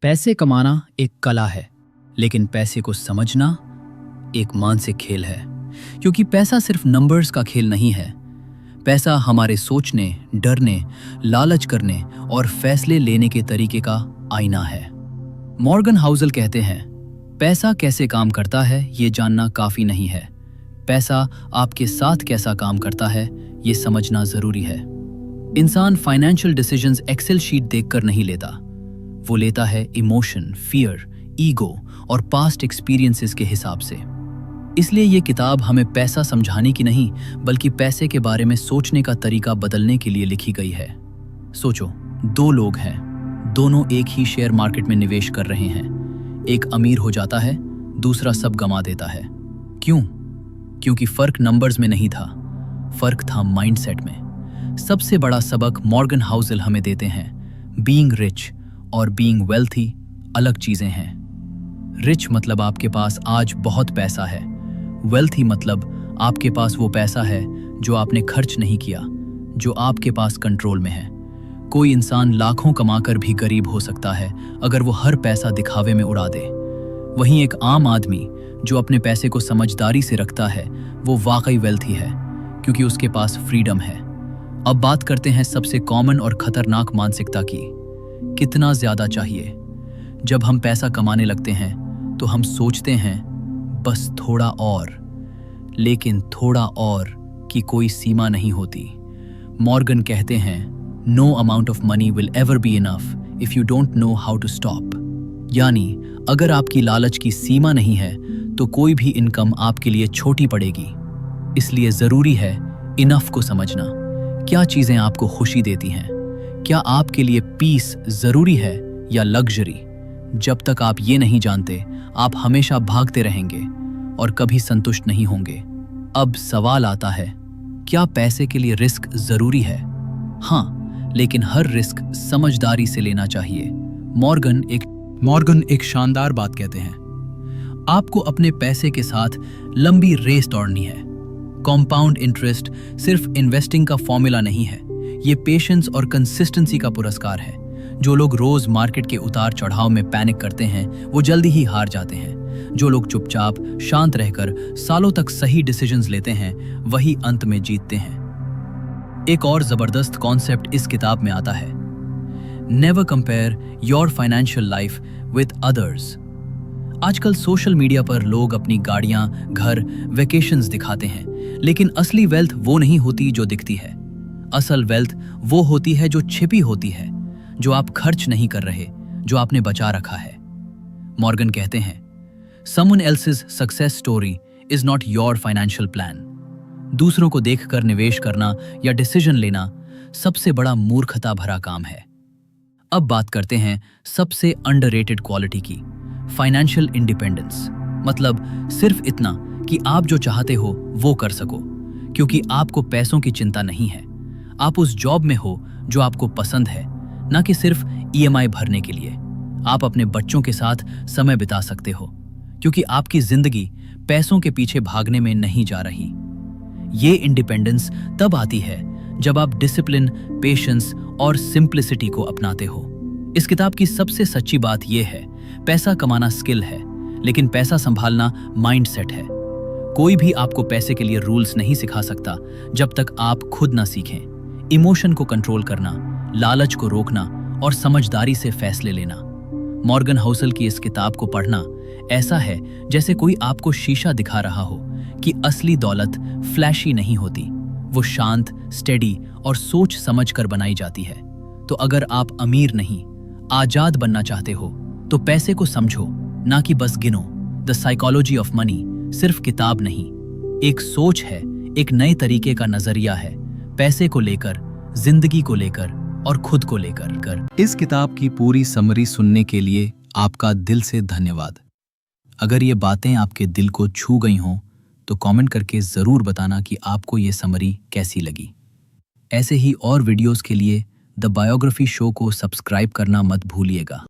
पैसे कमाना एक कला है, लेकिन पैसे को समझना एक मानसिक खेल है। क्योंकि पैसा सिर्फ नंबर्स का खेल नहीं है। पैसा हमारे सोचने, डरने, लालच करने और फैसले लेने के तरीके का आईना है। मॉर्गन हाउसल कहते हैं, पैसा कैसे काम करता है ये जानना काफी नहीं है, पैसा आपके साथ कैसा काम करता है ये समझना जरूरी है। इंसान फाइनेंशियल डिसीजंस एक्सेल शीट देखकर नहीं लेता, वो लेता है इमोशन, फियर, ईगो और पास्ट एक्सपीरियंसेस के हिसाब से। इसलिए ये किताब हमें पैसा समझाने की नहीं, बल्कि पैसे के बारे में सोचने का तरीका बदलने के लिए लिखी गई है। सोचो, दो लोग हैं, दोनों एक ही शेयर मार्केट में निवेश कर रहे हैं। एक अमीर हो जाता है, दूसरा सब गंवा देता है। क्यों? क्योंकि फर्क नंबर्स में नहीं था, फर्क था माइंडसेट में। सबसे बड़ा सबक मॉर्गन हाउसल हमें देते हैं, बीइंग रिच और बीइंग वेल्थी अलग चीजें हैं। रिच मतलब आपके पास आज बहुत पैसा है, वेल्थी मतलब आपके पास वो पैसा है जो आपने खर्च नहीं किया, जो आपके पास कंट्रोल में है। कोई इंसान लाखों कमाकर भी गरीब हो सकता है अगर वो हर पैसा दिखावे में उड़ा दे। वहीं एक आम आदमी जो अपने पैसे को समझदारी से रखता है, वो वाकई वेल्थी है, क्योंकि उसके पास फ्रीडम है। अब बात करते हैं सबसे कॉमन और खतरनाक मानसिकता की, कितना ज्यादा चाहिए। जब हम पैसा कमाने लगते हैं तो हम सोचते हैं बस थोड़ा और, लेकिन थोड़ा और की कोई सीमा नहीं होती। मॉर्गन कहते हैं, no amount of money will ever be enough if you don't know how to stop. यानी अगर आपकी लालच की सीमा नहीं है तो कोई भी इनकम आपके लिए छोटी पड़ेगी। इसलिए जरूरी है इनफ को समझना। क्या चीजें आपको खुशी देती हैं? क्या आपके लिए पीस जरूरी है या लग्जरी? जब तक आप ये नहीं जानते, आप हमेशा भागते रहेंगे और कभी संतुष्ट नहीं होंगे। अब सवाल आता है, क्या पैसे के लिए रिस्क जरूरी है? हाँ, लेकिन हर रिस्क समझदारी से लेना चाहिए। मॉर्गन एक शानदार बात कहते हैं, आपको अपने पैसे के साथ लंबी रेस दौड़नी है। कॉम्पाउंड इंटरेस्ट सिर्फ इन्वेस्टिंग का फॉर्मूला नहीं है, ये पेशेंस और कंसिस्टेंसी का पुरस्कार है। जो लोग रोज मार्केट के उतार चढ़ाव में पैनिक करते हैं, वो जल्दी ही हार जाते हैं। जो लोग चुपचाप शांत रहकर सालों तक सही डिसीजंस लेते हैं, वही अंत में जीतते हैं। एक और जबरदस्त कॉन्सेप्ट इस किताब में आता है, never compare your financial life with others. आजकल सोशल मीडिया पर लोग अपनी गाड़ियां, घर, वेकेशंस दिखाते हैं, लेकिन असली वेल्थ वो नहीं होती जो दिखती है। असल वेल्थ वो होती है जो छिपी होती है, जो आप खर्च नहीं कर रहे, जो आपने बचा रखा है। मॉर्गन कहते हैं, someone else's success story is not your financial plan। दूसरों को देखकर निवेश करना या डिसीजन लेना सबसे बड़ा मूर्खता भरा काम है। अब बात करते हैं सबसे अंडररेटेड क्वालिटी की, फाइनेंशियल इंडिपेंडेंस। मतलब सिर्फ इतना कि आप जो चाहते हो वो कर सको, क्योंकि आपको पैसों की चिंता नहीं है। आप उस जॉब में हो जो आपको पसंद है, ना कि सिर्फ ईएमआई भरने के लिए। आप अपने बच्चों के साथ समय बिता सकते हो, क्योंकि आपकी जिंदगी पैसों के पीछे भागने में नहीं जा रही। ये इंडिपेंडेंस तब आती है जब आप डिसिप्लिन, पेशेंस और सिंप्लिसिटी को अपनाते हो। इस किताब की सबसे सच्ची बात यह है, पैसा कमाना स्किल है, लेकिन पैसा संभालना माइंडसेट है। कोई भी आपको पैसे के लिए रूल्स नहीं सिखा सकता जब तक आप खुद ना सीखें। इमोशन को कंट्रोल करना, लालच को रोकना और समझदारी से फैसले लेना। मॉर्गन हाउसल की इस किताब को पढ़ना ऐसा है जैसे कोई आपको शीशा दिखा रहा हो कि असली दौलत फ्लैशी नहीं होती, वो शांत, स्टेडी और सोच समझ कर बनाई जाती है। तो अगर आप अमीर नहीं, आजाद बनना चाहते हो, तो पैसे को समझो, ना कि बस गिनो। द साइकोलॉजी ऑफ मनी सिर्फ किताब नहीं, एक सोच है, एक नए तरीके का नजरिया है, पैसे को लेकर, जिंदगी को लेकर और खुद को लेकर। इस किताब की पूरी समरी सुनने के लिए आपका दिल से धन्यवाद। अगर ये बातें आपके दिल को छू गई हों तो कमेंट करके जरूर बताना कि आपको ये समरी कैसी लगी। ऐसे ही और वीडियोस के लिए द बायोग्राफी शो को सब्सक्राइब करना मत भूलिएगा।